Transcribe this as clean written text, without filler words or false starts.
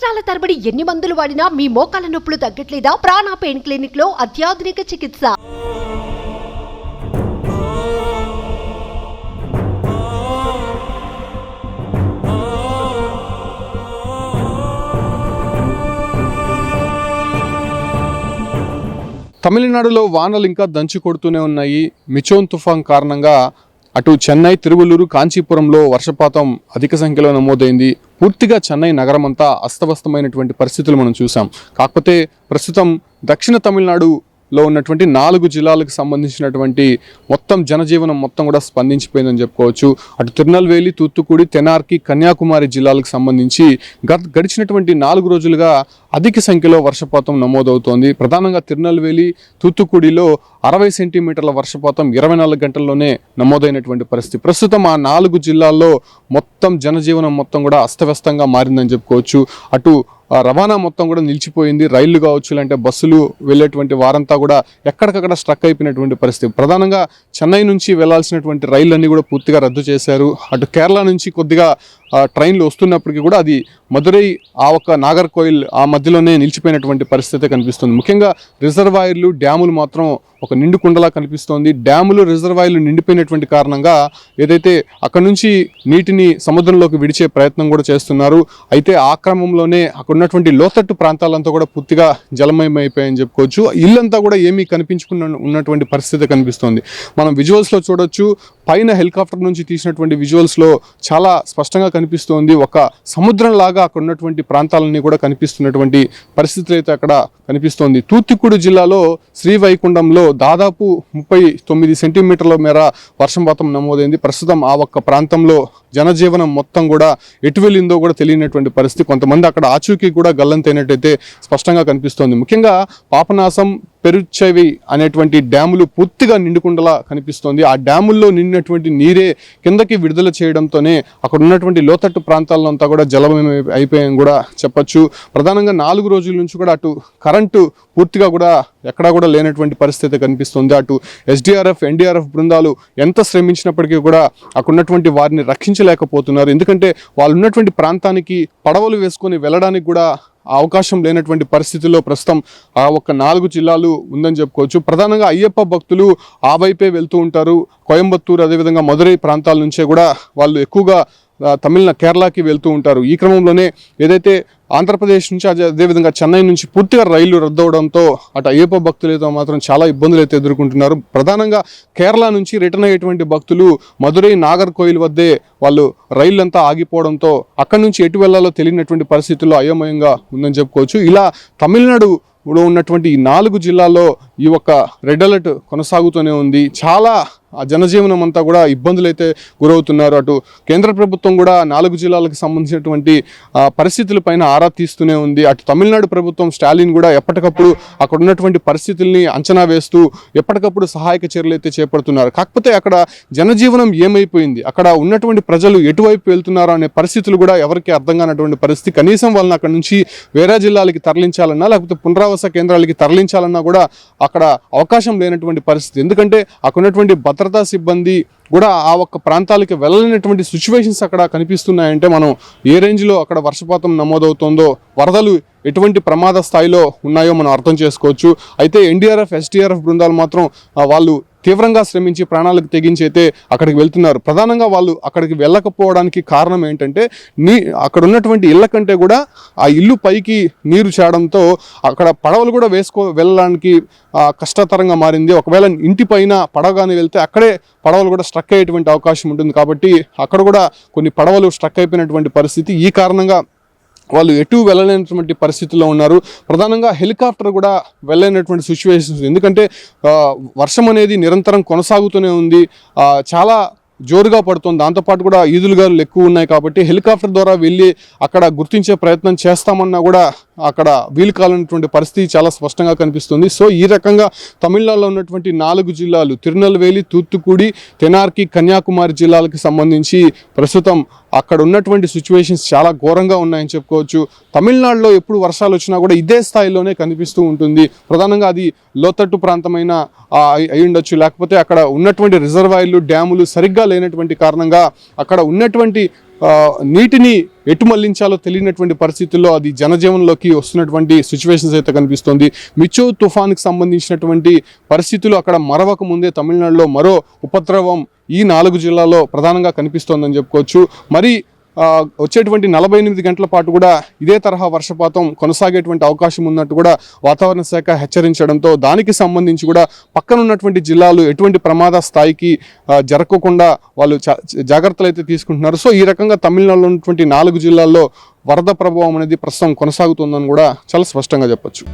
సంవత్సరాల తరబడి ఎన్ని మందులు వాడినా మీ మోకాల నొప్పులు తగ్గట్లేదా? ప్రాణ పెయిన్ క్లినిక్ లో అత్యాధునిక చికిత్స. తమిళనాడులో వానలు ఇంకా దంచి కొడుతూనే ఉన్నాయి. మిచోన్ తుఫాన్ కారణంగా అటు చెన్నై, తిరువల్లూరు, కాంచీపురంలో వర్షపాతం అధిక సంఖ్యలో నమోదైంది. పూర్తిగా చెన్నై నగరం అంతా అస్తవ్యస్తమైనటువంటి పరిస్థితులు మనం చూసాం. కాకపోతే ప్రస్తుతం దక్షిణ తమిళనాడులో ఉన్నటువంటి 4 జిల్లాలకు సంబంధించినటువంటి మొత్తం జనజీవనం మొత్తం కూడా స్పందించిపోయిందని చెప్పుకోవచ్చు. అటు తిరునల్వేలి, తూత్తుకుడి, తెనార్కి, కన్యాకుమారి జిల్లాలకు సంబంధించి గడిచినటువంటి 4 రోజులుగా అధిక సంఖ్యలో వర్షపాతం నమోదవుతోంది. ప్రధానంగా తిరునల్వేలి, తూత్తుకుడిలో 60 సెంటీమీటర్ల వర్షపాతం 24 గంటల్లోనే నమోదైనటువంటి పరిస్థితి. ప్రస్తుతం ఆ 4 జిల్లాల్లో మొత్తం జనజీవనం మొత్తం కూడా అస్తవ్యస్తంగా మారిందని చెప్పుకోవచ్చు. అటు రవాణా మొత్తం కూడా నిలిచిపోయింది. రైళ్లు కావచ్చు, లేదంటే బస్సులు వెళ్ళేటువంటి వారంతా కూడా ఎక్కడికక్కడ స్ట్రక్ అయిపోయినటువంటి పరిస్థితి. ప్రధానంగా చెన్నై నుంచి వెళ్లాల్సినటువంటి రైళ్లన్నీ కూడా పూర్తిగా రద్దు చేశారు. అటు కేరళ నుంచి కొద్దిగా ట్రైన్లు వస్తున్నప్పటికీ కూడా అది మదురై, ఆ ఒక్క నాగర్కోయిల్ ఆ మధ్యలోనే నిలిచిపోయినటువంటి పరిస్థితి కనిపిస్తుంది. ముఖ్యంగా రిజర్వాయర్లు, డ్యాములు మాత్రం ఒక నిండు కుండలా కనిపిస్తోంది. డ్యాములు, రిజర్వాయర్లు నిండిపోయినటువంటి కారణంగా ఏదైతే అక్కడ నుంచి నీటిని సముద్రంలోకి విడిచే ప్రయత్నం కూడా చేస్తున్నారు. అయితే ఆ క్రమంలోనే అక్కడ ఉన్నటువంటి లోతట్టు ప్రాంతాలంతా కూడా పూర్తిగా జలమయం అయిపోయాయని చెప్పుకోవచ్చు. ఇల్లంతా కూడా ఏమీ ఉన్నటువంటి పరిస్థితి కనిపిస్తోంది. మనం విజువల్స్లో చూడొచ్చు. పైన హెలికాప్టర్ నుంచి తీసినటువంటి విజువల్స్లో చాలా స్పష్టంగా కనిపిస్తోంది. ఒక సముద్రం లాగా అక్కడ ఉన్నటువంటి ప్రాంతాలన్నీ కూడా కనిపిస్తున్నటువంటి పరిస్థితులు అయితే అక్కడ కనిపిస్తోంది. తూత్తుకుడి జిల్లాలో శ్రీవైకుంఠంలో దాదాపు 39 సెంటీమీటర్ల మేర వర్షపాతం నమోదైంది. ప్రస్తుతం ఆ ఒక్క ప్రాంతంలో జనజీవనం మొత్తం కూడా ఎటు వెళ్ళిందో కూడా తెలియనటువంటి పరిస్థితి. కొంతమంది అక్కడ ఆచూకీ కూడా గల్లంతైనట్టయితే స్పష్టంగా కనిపిస్తోంది. ముఖ్యంగా పాపనాశం, పెరుచెవి అనేటువంటి డ్యాములు పూర్తిగా నిండుకుండలా కనిపిస్తోంది. ఆ డ్యాముల్లో నిండినటువంటి నీరే కిందకి విడుదల చేయడంతోనే అక్కడ ఉన్నటువంటి లోతట్టు ప్రాంతాల్లో అంతా కూడా జలమయం అయిపోయాయని కూడా చెప్పచ్చు. ప్రధానంగా 4 రోజుల నుంచి కూడా అటు కరెంటు పూర్తిగా కూడా ఎక్కడా కూడా లేనటువంటి పరిస్థితి కనిపిస్తుంది. అటు ఎస్డిఆర్ఎఫ్, ఎన్డీఆర్ఎఫ్ బృందాలు ఎంత శ్రమించినప్పటికీ కూడా అక్కడ ఉన్నటువంటి వారిని రక్షించలేకపోతున్నారు. ఎందుకంటే వాళ్ళు ఉన్నటువంటి ప్రాంతానికి పడవలు వేసుకొని వెళ్ళడానికి కూడా అవకాశం లేనటువంటి పరిస్థితుల్లో ప్రస్తుతం ఆ ఒక్క 4 జిల్లాలు ఉందని చెప్పుకోవచ్చు. ప్రధానంగా అయ్యప్ప భక్తులు ఆ వైపే వెళ్తూ ఉంటారు. కోయంబత్తూరు, అదేవిధంగా మదురై ప్రాంతాల నుంచే కూడా వాళ్ళు ఎక్కువగా కేరళకి వెళ్తూ ఉంటారు. ఈ క్రమంలోనే ఏదైతే ఆంధ్రప్రదేశ్ నుంచి, అదేవిధంగా చెన్నై నుంచి పూర్తిగా రైళ్లు రద్దవడంతో అటు అయ్యప్ప భక్తులైతే మాత్రం చాలా ఇబ్బందులు అయితే ఎదుర్కొంటున్నారు. ప్రధానంగా కేరళ నుంచి రిటర్న్ అయ్యేటువంటి భక్తులు మదురై, నాగర్కోయిల్ వద్దే వాళ్ళు రైళ్ళంతా ఆగిపోవడంతో అక్కడి నుంచి ఎటు వెళ్లాలో తెలియనటువంటి పరిస్థితుల్లో అయోమయంగా ఉందని చెప్పుకోవచ్చు. ఇలా తమిళనాడులో ఉన్నటువంటి ఈ 4 జిల్లాల్లో ఈ ఒక్క రెడ్ అలర్ట్ కొనసాగుతూనే ఉంది. చాలా జనజీవనం అంతా కూడా ఇబ్బందులు అయితే గురవుతున్నారు. అటు కేంద్ర ప్రభుత్వం కూడా 4 జిల్లాలకు సంబంధించినటువంటి పరిస్థితులపైన ఆరా తీస్తూనే ఉంది. అటు తమిళనాడు ప్రభుత్వం, స్టాలిన్ కూడా ఎప్పటికప్పుడు అక్కడ ఉన్నటువంటి పరిస్థితుల్ని అంచనా వేస్తూ ఎప్పటికప్పుడు సహాయక చర్యలు అయితే చేపడుతున్నారు. కాకపోతే అక్కడ జనజీవనం ఏమైపోయింది, అక్కడ ఉన్నటువంటి ప్రజలు ఎటువైపు వెళ్తున్నారో అనే పరిస్థితులు కూడా ఎవరికి అర్థం కానటువంటి పరిస్థితి. కనీసం వాళ్ళని అక్కడ నుంచి వేరే జిల్లాలకి తరలించాలన్నా, లేకపోతే పునరావాస కేంద్రాలకి తరలించాలన్నా కూడా అక్కడ అవకాశం లేనటువంటి పరిస్థితి. ఎందుకంటే అక్కడ ఉన్నటువంటి భద్రతా సిబ్బంది కూడా ఆ ఒక్క ప్రాంతాలకి వెళ్ళలేనటువంటి సిచ్యువేషన్స్ అక్కడ కనిపిస్తున్నాయంటే మనం ఏ రేంజ్లో అక్కడ వర్షపాతం నమోదవుతుందో, వరదలు ఎటువంటి ప్రమాద స్థాయిలో ఉన్నాయో మనం అర్థం చేసుకోవచ్చు. అయితే ఎన్డీఆర్ఎఫ్, ఎస్డీఆర్ఎఫ్ బృందాలు మాత్రం వాళ్ళు తీవ్రంగా శ్రమించి ప్రాణాలకు తెగించి అయితే అక్కడికి వెళ్తున్నారు. ప్రధానంగా వాళ్ళు అక్కడికి వెళ్ళకపోవడానికి కారణం ఏంటంటే అక్కడ ఉన్నటువంటి ఇళ్ల కంటే కూడా ఆ ఇల్లు పైకి నీరు చేరడంతో అక్కడ పడవలు కూడా వెళ్ళడానికి కష్టతరంగా మారింది. ఒకవేళ ఇంటి పైన పడవగానే వెళ్తే అక్కడే పడవలు కూడా స్ట్రక్ అయ్యేటువంటి అవకాశం ఉంటుంది. కాబట్టి అక్కడ కూడా కొన్ని పడవలు స్ట్రక్ అయిపోయినటువంటి పరిస్థితి. ఈ కారణంగా వాళ్ళు ఎటు వెళ్ళలేనటువంటి పరిస్థితుల్లో ఉన్నారు. ప్రధానంగా హెలికాప్టర్ కూడా వెళ్ళలేనటువంటి సిచ్యువేషన్స్. ఎందుకంటే వర్షం అనేది నిరంతరం కొనసాగుతూనే ఉంది, చాలా జోరుగా పడుతుంది. దాంతోపాటు కూడా ఈదులుగాలు ఎక్కువ ఉన్నాయి. కాబట్టి హెలికాప్టర్ ద్వారా వెళ్ళి అక్కడ గుర్తించే ప్రయత్నం చేస్తామన్నా కూడా అక్కడ వీలు కాలన్నటువంటి పరిస్థితి చాలా స్పష్టంగా కనిపిస్తుంది. సో ఈ రకంగా తమిళనాడులో ఉన్నటువంటి 4 జిల్లాలు, తిరునల్వేలి, తూత్తుకుడి, తెనార్కి, కన్యాకుమారి జిల్లాలకు సంబంధించి ప్రస్తుతం అక్కడ ఉన్నటువంటి సిచ్యువేషన్స్ చాలా ఘోరంగా ఉన్నాయని చెప్పుకోవచ్చు. తమిళనాడులో ఎప్పుడు వర్షాలు వచ్చినా కూడా ఇదే స్థాయిలోనే కనిపిస్తూ ఉంటుంది. ప్రధానంగా అది లోతట్టు ప్రాంతమైన అయి ఉండొచ్చు, లేకపోతే అక్కడ ఉన్నటువంటి రిజర్వాయర్లు, డ్యాములు సరిగ్గా లేనటువంటి కారణంగా అక్కడ ఉన్నటువంటి నీటిని ఎటు మళ్లించాలో తెలియనటువంటి పరిస్థితుల్లో అది జనజీవనంలోకి వస్తున్నటువంటి సిచ్యువేషన్స్ అయితే కనిపిస్తోంది. మిచో తుఫాన్కి సంబంధించినటువంటి పరిస్థితులు అక్కడ మరవక ముందే తమిళనాడులో మరో ఉపద్రవం ఈ 4 జిల్లాల్లో ప్రధానంగా కనిపిస్తోందని చెప్పుకోవచ్చు. మరి వచ్చేటువంటి 48 గంటల పాటు కూడా ఇదే తరహా వర్షపాతం కొనసాగేటువంటి అవకాశం ఉన్నట్టు కూడా వాతావరణ శాఖ హెచ్చరించడంతో దానికి సంబంధించి కూడా పక్కనున్నటువంటి జిల్లాలు ఎటువంటి ప్రమాద స్థాయికి జరగకుండా వాళ్ళు జాగ్రత్తలు అయితే తీసుకుంటున్నారు. సో ఈ రకంగా తమిళనాడులో ఉన్నటువంటి 4 జిల్లాల్లో వరద ప్రభావం అనేది ప్రస్తుతం కొనసాగుతుందని కూడా చాలా స్పష్టంగా చెప్పొచ్చు.